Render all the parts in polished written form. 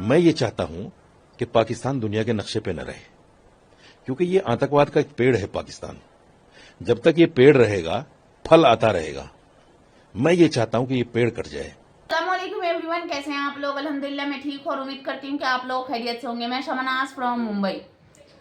मैं ये चाहता हूं कि पाकिस्तान दुनिया के नक्शे पे न रहे, क्योंकि ये आतंकवाद का एक पेड़ है पाकिस्तान। जब तक ये पेड़ रहेगा, फल आता रहेगा। मैं ये चाहता हूं कि ये पेड़ कट जाए। अस्सलामुअलैकुम एवरीवन, कैसे हैं आप लोग? अल्हम्दुलिल्लाह मैं ठीक हूं और उम्मीद करती हूं कि आप लोग खैरियत से होंगे। मैं शमनाज फ्रॉम मुंबई।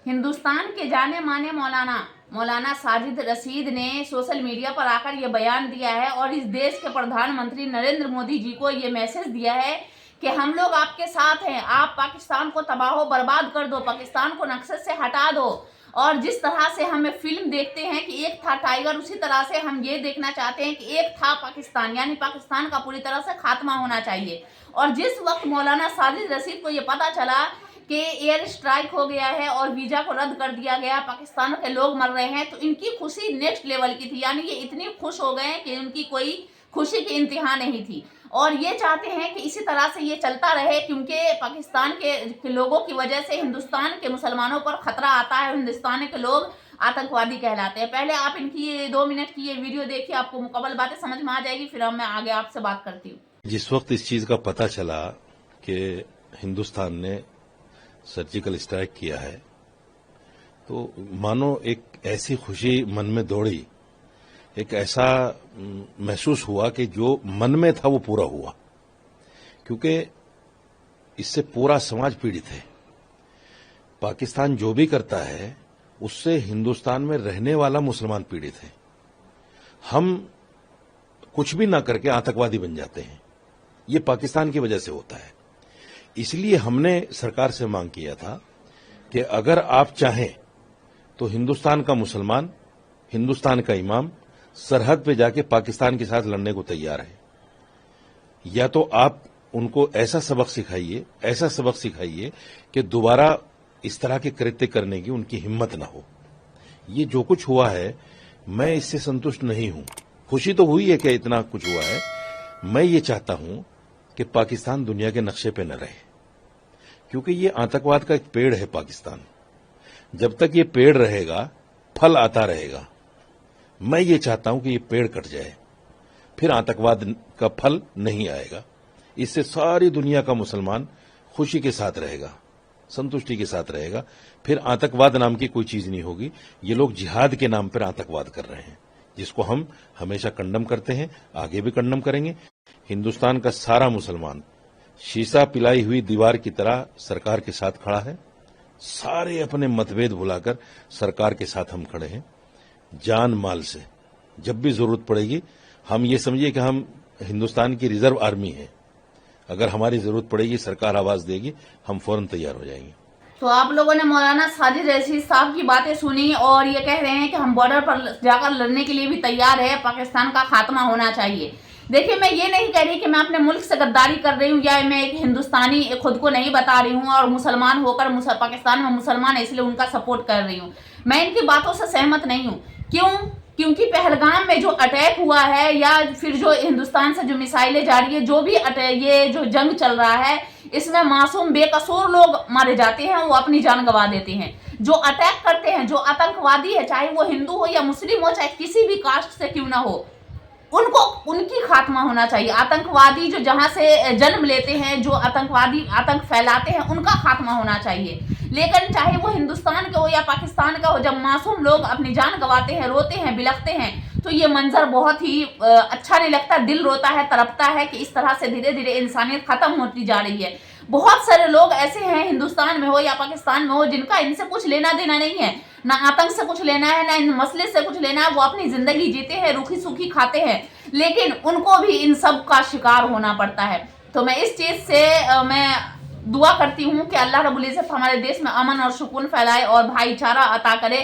हिंदुस्तान के जाने माने मौलाना साजिद रशीद ने सोशल मीडिया पर आकर ये बयान दिया है और इस देश के प्रधानमंत्री नरेंद्र मोदी जी को ये मैसेज दिया है कि हम लोग आपके साथ हैं। आप पाकिस्तान को तबाह बर्बाद कर दो, पाकिस्तान को नक्शे से हटा दो। और जिस तरह से हमें फिल्म देखते हैं कि एक था टाइगर, उसी तरह से हम ये देखना चाहते हैं कि एक था पाकिस्तान, यानी पाकिस्तान का पूरी तरह से खात्मा होना चाहिए। और जिस वक्त मौलाना साजिद रशीद को ये पता चला कि एयर स्ट्राइक हो गया है और वीजा को रद्द कर दिया गया, पाकिस्तान के लोग मर रहे हैं, तो इनकी खुशी नेक्स्ट लेवल की थी। यानी ये इतनी खुश हो गए कि उनकी कोई खुशी की इंतहा नहीं थी और ये चाहते हैं कि इसी तरह से ये चलता रहे, क्योंकि पाकिस्तान के लोगों की वजह से हिंदुस्तान के मुसलमानों पर खतरा आता है। हिंदुस्तान के लोग आतंकवादी कहलाते हैं। पहले आप इनकी ये 2 मिनट की ये वीडियो देखिए, आपको मुकम्मल बातें समझ में आ जाएगी, फिर मैं आगे आपसे बात करती हूँ। जिस वक्त इस चीज का पता चला कि हिंदुस्तान ने सर्जिकल स्ट्राइक किया है, तो मानो एक ऐसी खुशी मन में दौड़ी, एक ऐसा महसूस हुआ कि जो मन में था वो पूरा हुआ, क्योंकि इससे पूरा समाज पीड़ित है। पाकिस्तान जो भी करता है उससे हिंदुस्तान में रहने वाला मुसलमान पीड़ित है। हम कुछ भी ना करके आतंकवादी बन जाते हैं, ये पाकिस्तान की वजह से होता है। इसलिए हमने सरकार से मांग किया था कि अगर आप चाहें तो हिंदुस्तान का मुसलमान, हिंदुस्तान का इमाम सरहद पे जाके पाकिस्तान के साथ लड़ने को तैयार है। या तो आप उनको ऐसा सबक सिखाइए कि दोबारा इस तरह के कृत्य करने की उनकी हिम्मत ना हो। ये जो कुछ हुआ है, मैं इससे संतुष्ट नहीं हूं। खुशी तो हुई है कि इतना कुछ हुआ है। मैं ये चाहता हूं कि पाकिस्तान दुनिया के नक्शे पे न रहे, क्योंकि ये आतंकवाद का एक पेड़ है पाकिस्तान। जब तक ये पेड़ रहेगा, फल आता रहेगा। मैं ये चाहता हूं कि ये पेड़ कट जाए, फिर आतंकवाद का फल नहीं आएगा। इससे सारी दुनिया का मुसलमान खुशी के साथ रहेगा, संतुष्टि के साथ रहेगा। फिर आतंकवाद नाम की कोई चीज नहीं होगी। ये लोग जिहाद के नाम पर आतंकवाद कर रहे हैं, जिसको हम हमेशा कंडम करते हैं, आगे भी कंडम करेंगे। हिंदुस्तान का सारा मुसलमान शीशा पिलाई हुई दीवार की तरह सरकार के साथ खड़ा है। सारे अपने मतभेद भुलाकर सरकार के साथ हम खड़े हैं, जान माल से। जब भी जरूरत पड़ेगी, हम ये समझिए कि हम हिंदुस्तान की रिजर्व आर्मी है। अगर हमारी जरूरत पड़ेगी, सरकार आवाज देगी, हम फौरन तैयार हो जाएंगे। तो आप लोगों ने मौलाना साजिद रशीद साहब की बातें सुनी और ये कह रहे हैं कि हम बॉर्डर पर जाकर लड़ने के लिए भी तैयार है, पाकिस्तान का खात्मा होना चाहिए। देखिए, मैं ये नहीं कह रही कि मैं अपने मुल्क से गद्दारी कर रही हूँ या मैं एक हिंदुस्तानी खुद को नहीं बता रही हूँ और मुसलमान होकर पाकिस्तान में मुसलमान है इसलिए उनका सपोर्ट कर रही हूँ। मैं इनकी बातों से सहमत नहीं हूँ। क्यों? क्योंकि पहलगाम में जो अटैक हुआ है या फिर जो हिंदुस्तान से जो मिसाइलें जा रही है, जो भी ये जो जंग चल रहा है, इसमें मासूम बेकसूर लोग मारे जाते हैं, वो अपनी जान गंवा देते हैं। जो अटैक करते हैं, जो आतंकवादी है, चाहे वो हिंदू हो या मुस्लिम हो, चाहे किसी भी कास्ट से क्यों ना हो, उनकी खात्मा होना चाहिए। आतंकवादी जो जहां से जन्म लेते हैं, जो आतंकवादी आतंक फैलाते हैं, उनका खात्मा होना चाहिए। लेकिन चाहे वो हिंदुस्तान का हो या पाकिस्तान का हो, जब मासूम लोग अपनी जान गंवाते हैं, रोते हैं, बिलखते हैं, तो ये मंजर बहुत ही अच्छा नहीं लगता। दिल रोता है, तड़पता है कि इस तरह से धीरे धीरे इंसानियत खत्म होती जा रही है। बहुत सारे लोग ऐसे हैं, हिंदुस्तान में हो या पाकिस्तान में हो, जिनका इनसे कुछ लेना देना नहीं है, ना आतंक से कुछ लेना है, ना इन मसले से कुछ लेना है। वो अपनी जिंदगी जीते हैं, रूखी सूखी खाते हैं, लेकिन उनको भी इन सब का शिकार होना पड़ता है। तो मैं इस चीज से मैं दुआ करती हूँ कि अल्लाह रब्बुल इज्जत हमारे देश में अमन और सुकून फैलाए और भाईचारा अता करे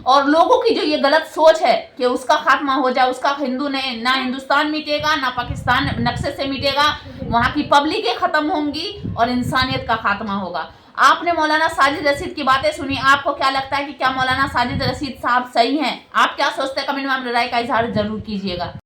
और लोगों की जो ये गलत सोच है कि उसका खात्मा हो जाए। उसका हिंदू ने ना हिंदुस्तान मिटेगा, ना पाकिस्तान नक्शे से मिटेगा, वहां की पब्लिकें खत्म होंगी और इंसानियत का खात्मा होगा। आपने मौलाना साजिद रशीद की बातें सुनी, आपको क्या लगता है कि क्या मौलाना साजिद रशीद साहब सही हैं? आप क्या सोचते हैं? कमेंट में अपनी राय का इजहार जरूर कीजिएगा।